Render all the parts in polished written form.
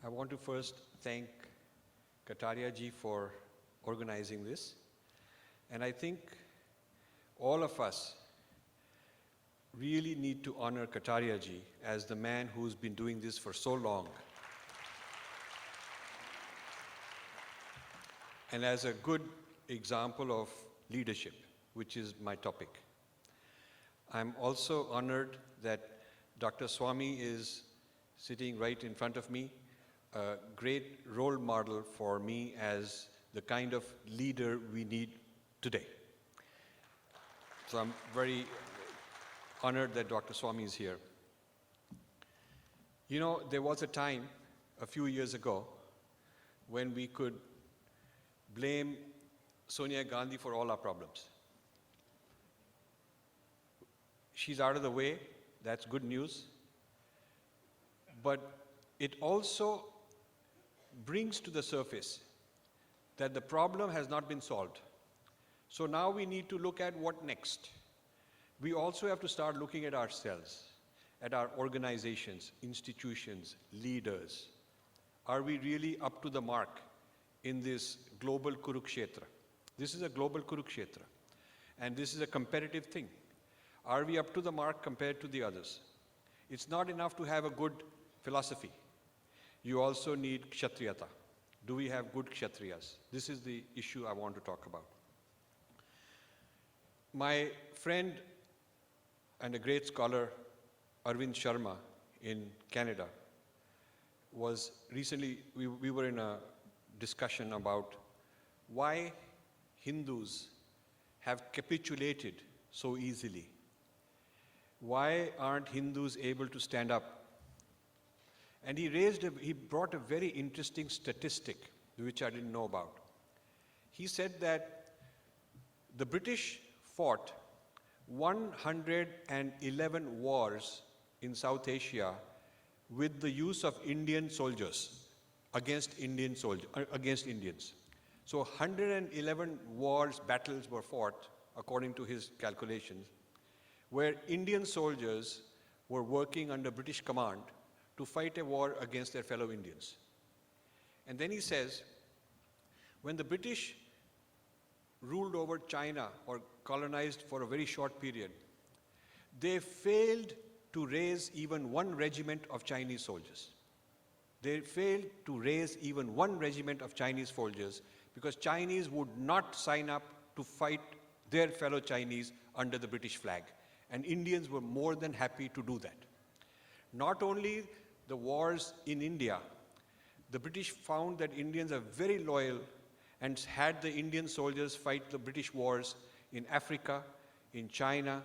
I want to first thank Kataria ji for organizing this. And I think all of us really need to honor Kataria ji as the man who's been doing this for so long. And as a good example of leadership, which is my topic. I'm also honored that Dr. Swami is sitting right in front of me, a great role model for me as the kind of leader we need today. So I'm very honored that Dr. Swami is here. You know, there was a time a few years ago when we could blame Sonia Gandhi for all our problems. She's out of the way, that's good news. But it also brings to the surface that the problem has not been solved. So now we need to look at what next. We also have to start looking at ourselves, at our organizations, institutions, leaders. Are we really up to the mark in this global Kurukshetra? This is a global Kurukshetra, and this is a competitive thing. Are we up to the mark compared to the others? It's not enough to have a good philosophy. You also need kshatriyata. Do we have good kshatriyas? This is the issue I want to talk about. My friend and a great scholar, Arvind Sharma in Canada, was recently, we were in a discussion about why Hindus have capitulated so easily. Why aren't Hindus able to stand up? And he brought a very interesting statistic, which I didn't know about. He said that the British fought 111 wars in South Asia with the use of Indian soldiers against Indians. So 111 wars, battles were fought, according to his calculations, where Indian soldiers were working under British command to fight a war against their fellow Indians. And then he says, when the British ruled over China or colonized for a very short period, they failed to raise even one regiment of Chinese soldiers. They failed to raise even one regiment of Chinese soldiers because Chinese would not sign up to fight their fellow Chinese under the British flag. And Indians were more than happy to do that. Not only the wars in India, the British found that Indians are very loyal and had the Indian soldiers fight the British wars in Africa, in China,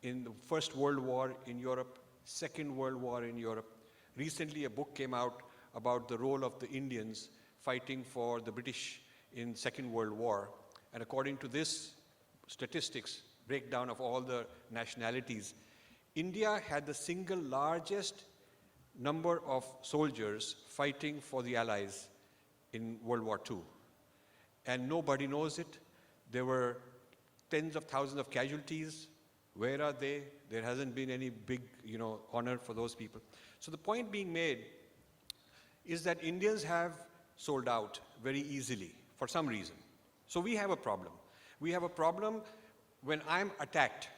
in the First World War in Europe, Second World War in Europe. Recently, a book came out about the role of the Indians fighting for the British in Second World War. And according to this statistics, breakdown of all the nationalities, India had the single largest number of soldiers fighting for the Allies in World War II. And nobody knows it. There were tens of thousands of casualties. Where are they? There hasn't been any big, honor for those people. So the point being made is that Indians have sold out very easily for some reason. So we have a problem. We have a problem when I'm attacked.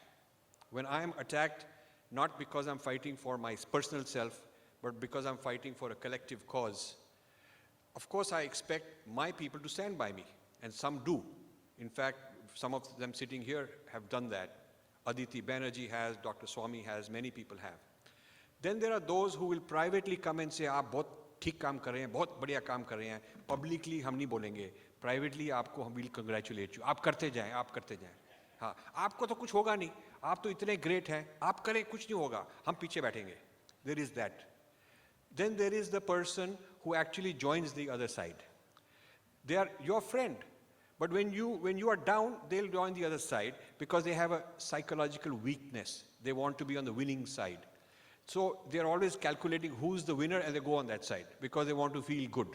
When I'm attacked, not because I'm fighting for my personal self, but because I'm fighting for a collective cause. Of course, I expect my people to stand by me, and some do. In fact, some of them sitting here have done that. Aditi Banerjee has, Dr. Swami has, many people have. Then there are those who will privately come and say, "Aap bahut theek kaam kar rahe hain, bahut badhiya kaam kar rahe hain." Publicly hum nahi bolenge. Privately aapko hum will congratulate you. Aap karte jaएं, aap karte jaएं. हाँ, आपको तो कुछ होगा नहीं. आप तो इतने great हैं. आप करें कुछ नहीं होगा. हम पीछे बैठेंगे. There is that. Then there is the person who actually joins the other side. They are your friend. But when you are down, they'll join the other side because they have a psychological weakness. They want to be on the winning side. So they're always calculating who's the winner and they go on that side because they want to feel good.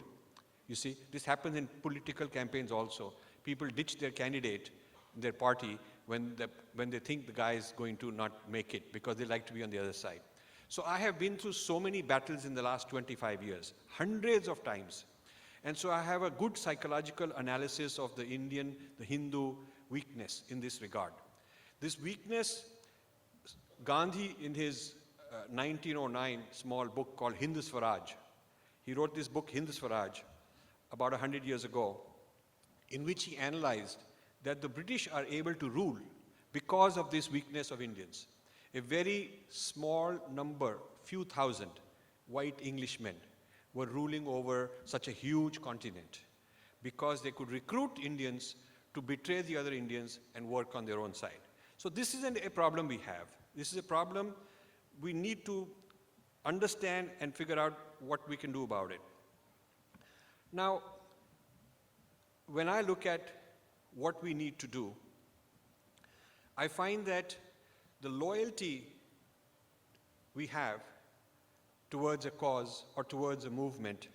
You see, this happens in political campaigns also. People ditch their candidate, their party, when they think the guy is going to not make it because they like to be on the other side. So I have been through so many battles in the last 25 years, hundreds of times. And so I have a good psychological analysis of the Indian, the Hindu weakness in this regard. This weakness, Gandhi in his 1909 small book called Hind Swaraj, he wrote this book Hind Swaraj about 100 years ago, in which he analyzed that the British are able to rule because of this weakness of Indians. A very small number, few thousand white Englishmen were ruling over such a huge continent because they could recruit Indians to betray the other Indians and work on their own side. So this isn't a problem we have. This is a problem we need to understand and figure out what we can do about it. Now, when I look at what we need to do, I find that the loyalty we have towards a cause or towards a movement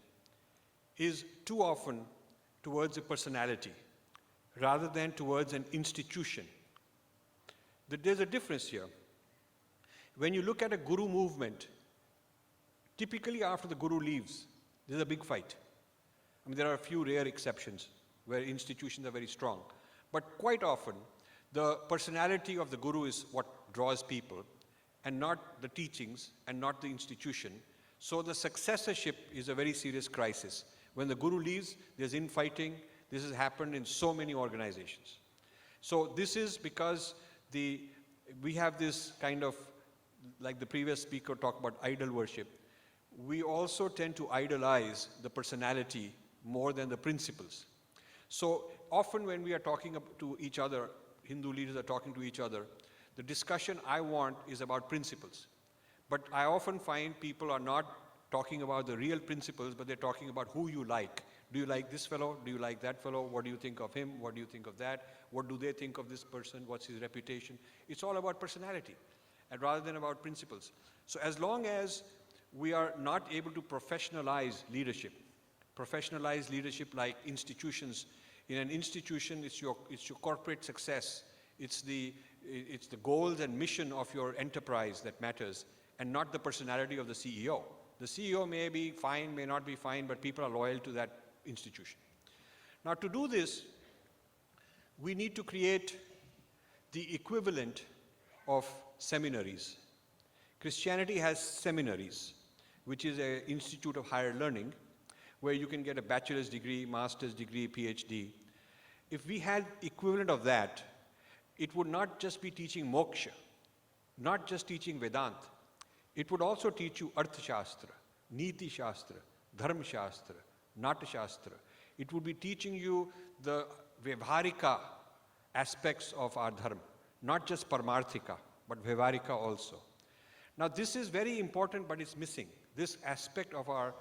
is too often towards a personality rather than towards an institution. There's a difference here. When you look at a guru movement, typically after the guru leaves, there's a big fight. I mean, there are a few rare exceptions where institutions are very strong. But quite often, the personality of the guru is what draws people, and not the teachings, and not the institution. So the successorship is a very serious crisis. When the guru leaves, there's infighting. This has happened in so many organizations. So this is because we have this kind of, like the previous speaker talked about idol worship. We also tend to idolize the personality more than the principles. So often when we are talking to each other, Hindu leaders are talking to each other, the discussion I want is about principles. But I often find people are not talking about the real principles, but they're talking about who you like. Do you like this fellow? Do you like that fellow? What do you think of him? What do you think of that? What do they think of this person? What's his reputation? It's all about personality, and rather than about principles. So as long as we are not able to professionalize leadership like institutions. In an institution, it's your corporate success. It's the goals and mission of your enterprise that matters, and not the personality of the CEO. The CEO may be fine, may not be fine, but people are loyal to that institution. Now, to do this, we need to create the equivalent of seminaries. Christianity has seminaries, which is an institute of higher learning, where you can get a bachelor's degree, master's degree, PhD. If we had equivalent of that, it would not just be teaching moksha, not just teaching Vedanta. It would also teach you Arthashastra, Niti Shastra, Dharma Shastra, Nata Shastra. It would be teaching you the Vyavharika aspects of our Dharma, not just Paramarthika, but Vyavharika also. Now this is very important, but it's missing. This aspect of our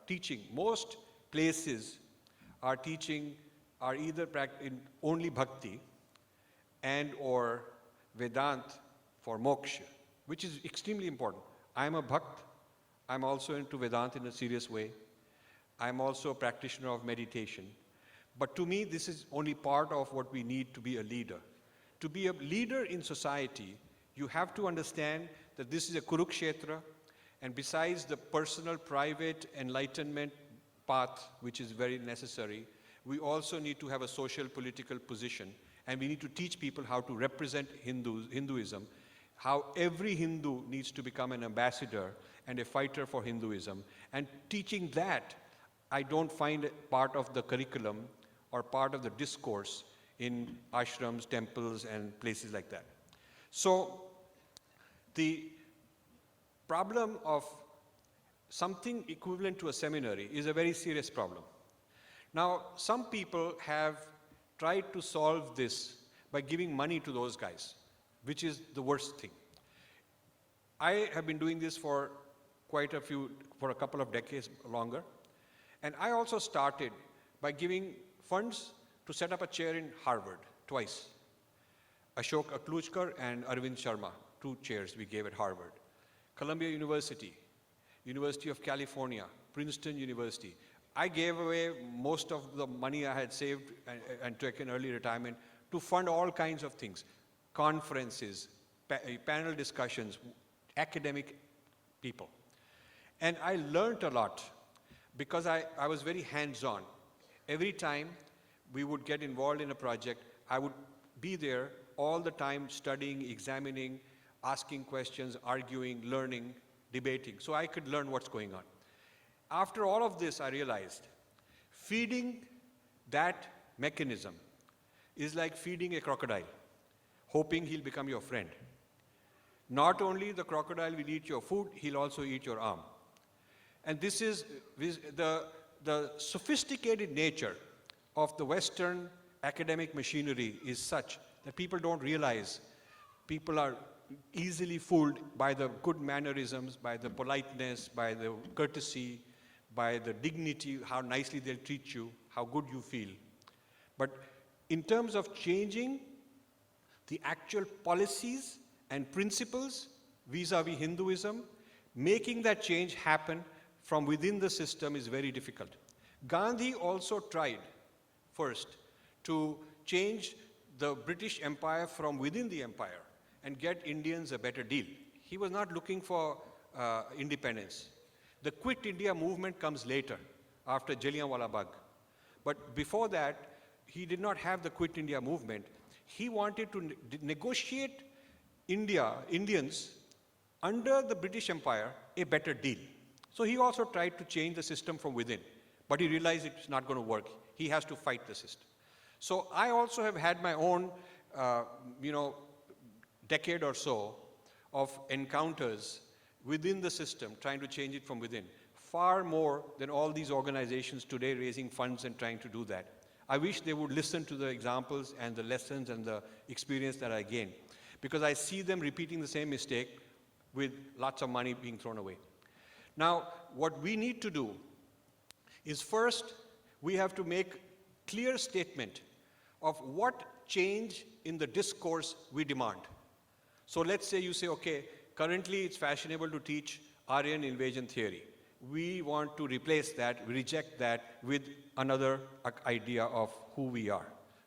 teaching. Most places are teaching are either in only bhakti and or Vedanta for moksha, which is extremely important. I'm a bhakt. I'm also into Vedanta in a serious way. I'm also a practitioner of meditation. But to me, this is only part of what we need to be a leader. To be a leader in society, you have to understand that this is a Kurukshetra, and besides the personal, private enlightenment path, which is very necessary, we also need to have a social, political position, and we need to teach people how to represent Hinduism, how every Hindu needs to become an ambassador and a fighter for Hinduism. And teaching that, I don't find it part of the curriculum or part of the discourse in ashrams, temples, and places like that. So the problem of something equivalent to a seminary is a very serious problem. Now, some people have tried to solve this by giving money to those guys, which is the worst thing. I have been doing this for a couple of decades longer, and I also started by giving funds to set up a chair in Harvard twice. Ashok Aklujkar and Arvind Sharma, 2 chairs we gave at Harvard. Columbia University, University of California, Princeton University. I gave away most of the money I had saved and taken early retirement to fund all kinds of things. Conferences, panel discussions, academic people. And I learned a lot because I was very hands-on. Every time we would get involved in a project, I would be there all the time studying, examining, asking questions, arguing, learning, debating, so I could learn what's going on. After all of this, I realized feeding that mechanism is like feeding a crocodile, hoping he'll become your friend. Not only the crocodile will eat your food, he'll also eat your arm. And this is the sophisticated nature of the Western academic machinery is such that people don't realize people are easily fooled by the good mannerisms, by the politeness, by the courtesy, by the dignity, how nicely they'll treat you, how good you feel. But in terms of changing the actual policies and principles vis-a-vis Hinduism, making that change happen from within the system is very difficult. Gandhi also tried first to change the British Empire from within the empire and get Indians a better deal. He was not looking for independence. The Quit India movement comes later, after Jallianwala Bagh. But before that, he did not have the Quit India movement. He wanted to negotiate Indians under the British Empire a better deal. So he also tried to change the system from within, but he realized it's not going to work. He has to fight the system. So I also have had my own, decade or so of encounters within the system, trying to change it from within, far more than all these organizations today raising funds and trying to do that. I wish they would listen to the examples and the lessons and the experience that I gained, because I see them repeating the same mistake with lots of money being thrown away. Now, what we need to do is first, we have to make clear statement of what change in the discourse we demand. So let's say you say, okay, currently it's fashionable to teach Aryan invasion theory. We want to replace that, reject that with another idea of who we are.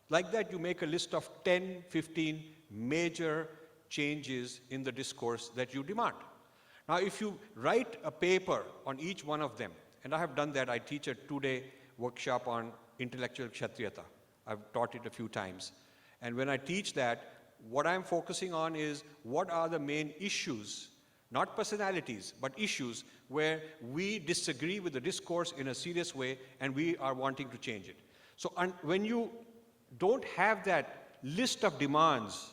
Like that, you make a list of 10, 15 major changes in the discourse that you demand. Now, if you write a paper on each one of them, and I have done that, I teach a 2-day workshop on intellectual kshatriyata. I've taught it a few times. And when I teach that, what I'm focusing on is what are the main issues, not personalities, but issues where we disagree with the discourse in a serious way and we are wanting to change it. So when you don't have that list of demands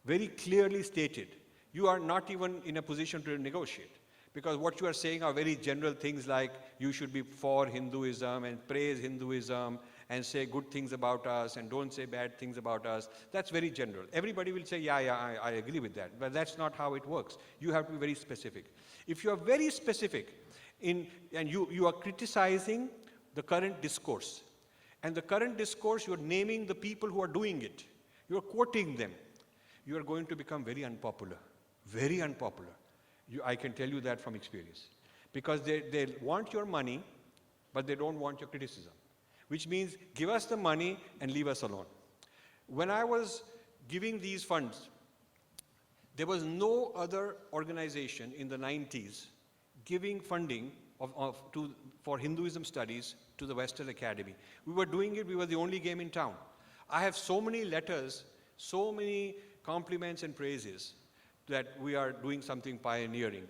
very clearly stated, you are not even in a position to negotiate. Because what you are saying are very general things like you should be for Hinduism and praise Hinduism and say good things about us and don't say bad things about us. That's very general. Everybody will say, I agree with that. But that's not how it works. You have to be very specific. If you are very specific and you are criticizing the current discourse, and the current discourse, you are naming the people who are doing it, you are quoting them, you are going to become very unpopular. Very unpopular. I can tell you that from experience. Because they want your money, but they don't want your criticism. Which means, give us the money and leave us alone. When I was giving these funds, there was no other organization in the 90s giving funding for Hinduism studies to the Western Academy. We were doing it, we were the only game in town. I have so many letters, so many compliments and praises that we are doing something pioneering.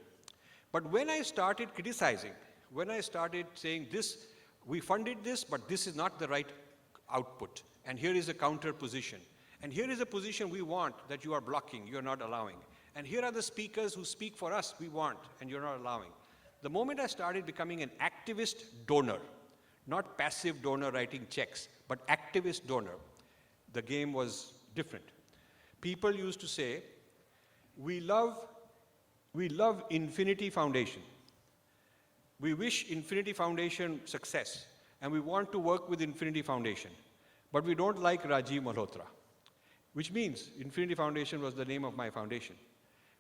But when I started criticizing, when I started saying this, we funded this, but this is not the right output, and here is a counter position, and here is a position we want that you are blocking, you are not allowing, and here are the speakers who speak for us we want, and you're not allowing. The moment I started becoming an activist donor, not passive donor writing checks, but activist donor, the game was different. People used to say, we love Infinity Foundation. We wish Infinity Foundation success, and we want to work with Infinity Foundation. But we don't like Rajiv Malhotra, which means Infinity Foundation was the name of my foundation,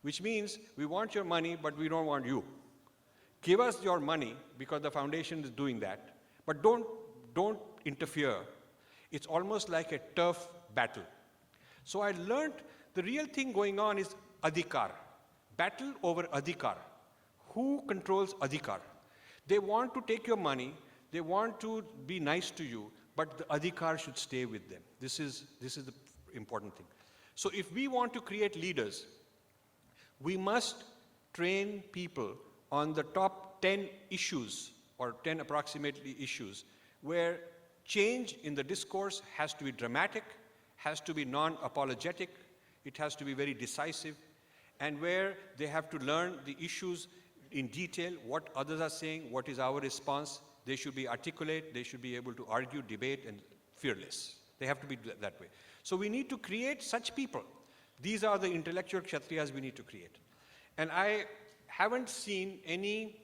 which means we want your money, but we don't want you. Give us your money because the foundation is doing that, but don't interfere. It's almost like a turf battle. So I learned the real thing going on is adhikar, battle over adhikar. who controls adhikar? They want to take your money, they want to be nice to you, but the adhikar should stay with them. This is the important thing. So if we want to create leaders, we must train people on the top 10 issues, or 10 approximately issues, where change in the discourse has to be dramatic, has to be non-apologetic, it has to be very decisive, and where they have to learn the issues in detail, what others are saying, what is our response. They should be articulate, they should be able to argue, debate, and fearless. They have to be that way. So we need to create such people. These are the intellectual Kshatriyas we need to create. And I haven't seen any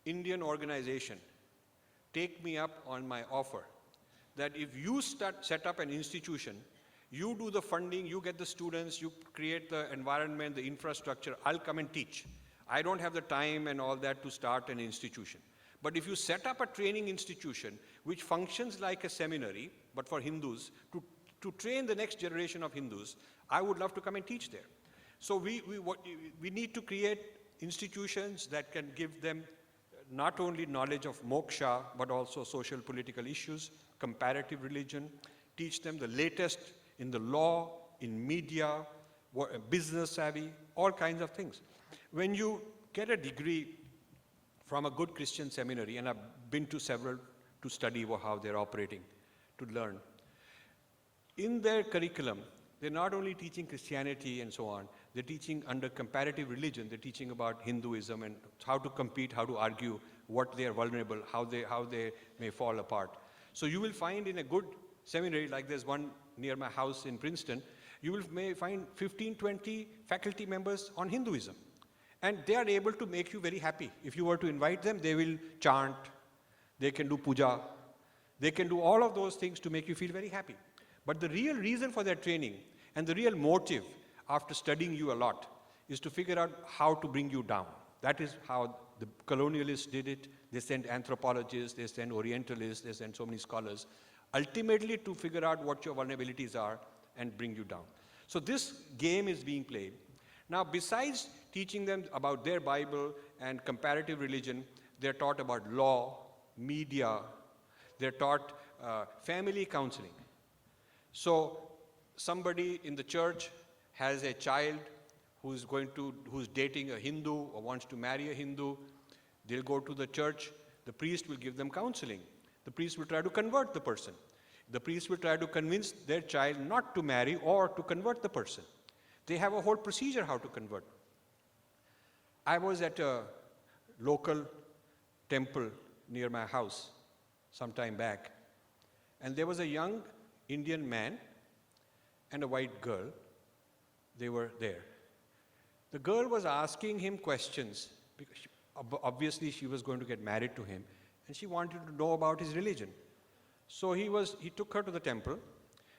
Indian organization take me up on my offer that if you set up an institution, you do the funding, you get the students, you create the environment, the infrastructure, I'll come and teach. I don't have the time and all that to start an institution. But if you set up a training institution which functions like a seminary, but for Hindus, to train the next generation of Hindus, I would love to come and teach there. So we need to create institutions that can give them not only knowledge of moksha, but also social political issues, comparative religion, teach them the latest in the law, in media, business savvy, all kinds of things. When you get a degree from a good Christian seminary, and I've been to several to study how they're operating, to learn, in their curriculum, they're not only teaching Christianity and so on, they're teaching under comparative religion, they're teaching about Hinduism and how to compete, how to argue, what they are vulnerable, how they may fall apart. So you will find in a good seminary, like there's one near my house in Princeton, you may find 15, 20 faculty members on Hinduism. And they are able to make you very happy. If you were to invite them, they will chant, they can do puja, they can do all of those things to make you feel very happy. But the real reason for their training and the real motive after studying you a lot is to figure out how to bring you down. That is how the colonialists did it. They sent anthropologists, they sent Orientalists, they sent so many scholars, ultimately to figure out what your vulnerabilities are and bring you down. So this game is being played. Now, besides teaching them about their Bible and comparative religion, they're taught about law, media, they're taught family counseling. So somebody in the church has a child who's dating a Hindu or wants to marry a Hindu. They'll go to the church, the priest will give them counseling. The priest will try to convert the person. The priest will try to convince their child not to marry or to convert the person. They have a whole procedure how to convert. I was at a local temple near my house some time back, and there was a young Indian man and a white girl. They were there. The girl was asking him questions because obviously she was going to get married to him, and she wanted to know about his religion. So he took her to the temple,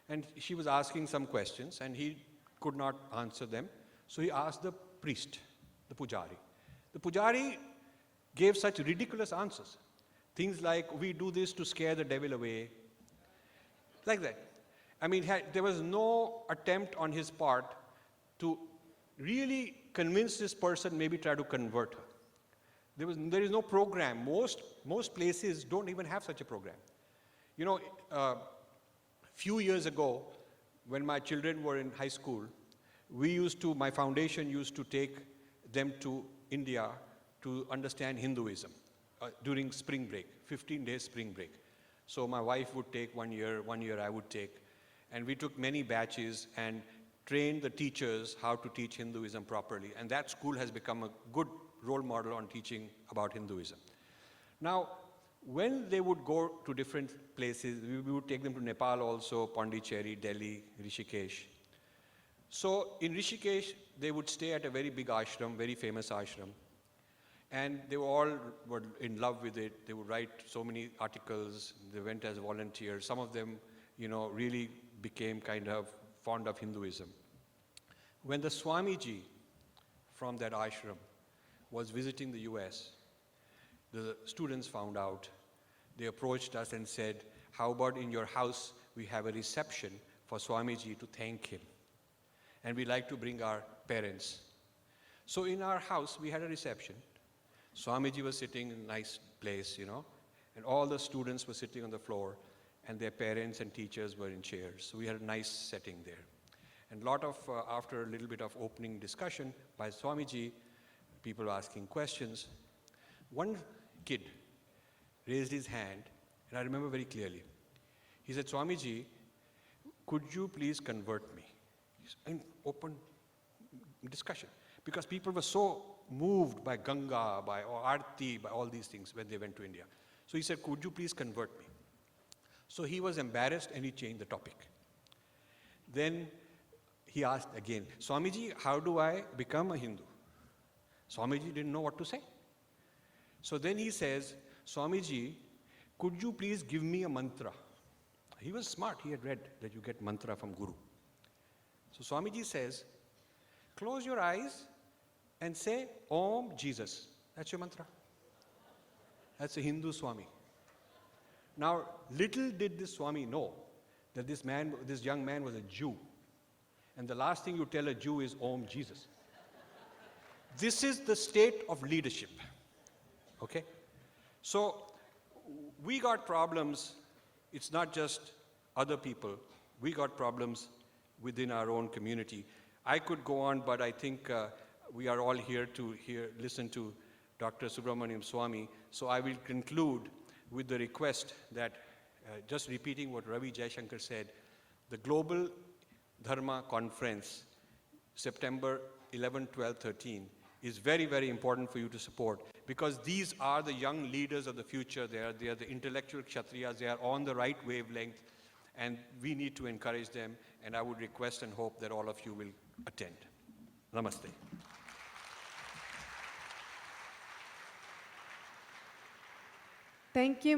and she was asking some questions, and he could not answer them. So he asked the priest, the pujari. The pujari gave such ridiculous answers. Things like, we do this to scare the devil away. Like that. I mean, there was no attempt on his part to really convince this person, maybe try to convert her. There is no program. Most places don't even have such a program. You know, few years ago, when my children were in high school, my foundation used to take them to India to understand Hinduism during spring break, 15 days spring break. So my wife would take 1 year I would take. And we took many batches and trained the teachers how to teach Hinduism properly. And that school has become a good role model on teaching about Hinduism. Now, when they would go to different places, we would take them to Nepal also, Pondicherry, Delhi, Rishikesh. So in Rishikesh, they would stay at a very big ashram, very famous ashram. And they all were in love with it. They would write so many articles. They went as volunteers. Some of them, really became kind of fond of Hinduism. When the Swamiji from that ashram was visiting the US, the students found out. They approached us and said, how about in your house we have a reception for Swamiji to thank him. And we like to bring our parents. So in our house, we had a reception. Swamiji was sitting in a nice place, and all the students were sitting on the floor, and their parents and teachers were in chairs. So we had a nice setting there. And after a little bit of opening discussion by Swamiji, people were asking questions. One kid raised his hand, and I remember very clearly. He said, Swamiji, could you please convert me? An open discussion. Because people were so moved by Ganga, by Aarti, by all these things when they went to India. So he said, could you please convert me? So he was embarrassed and he changed the topic. Then he asked again, Swamiji, how do I become a Hindu? Swamiji didn't know what to say. So then he says, Swamiji, could you please give me a mantra? He was smart. He had read that you get mantra from Guru. So Swamiji says, close your eyes and say, Om Jesus. That's your mantra. That's a Hindu Swami. Now, little did this Swami know that this young man was a Jew. And the last thing you tell a Jew is Om Jesus. This is the state of leadership. Okay? So, we got problems. It's not just other people. We got problems within our own community. I could go on, but I think we are all here to listen to Dr. Subramaniam Swami. So I will conclude with the request that, just repeating what Ravi Jaishankar said, the Global Dharma Conference, September 11, 12, 13, is very, very important for you to support, because these are the young leaders of the future. They are the intellectual Kshatriyas. They are on the right wavelength, and we need to encourage them. And I would request and hope that all of you will attend. Namaste. Thank you.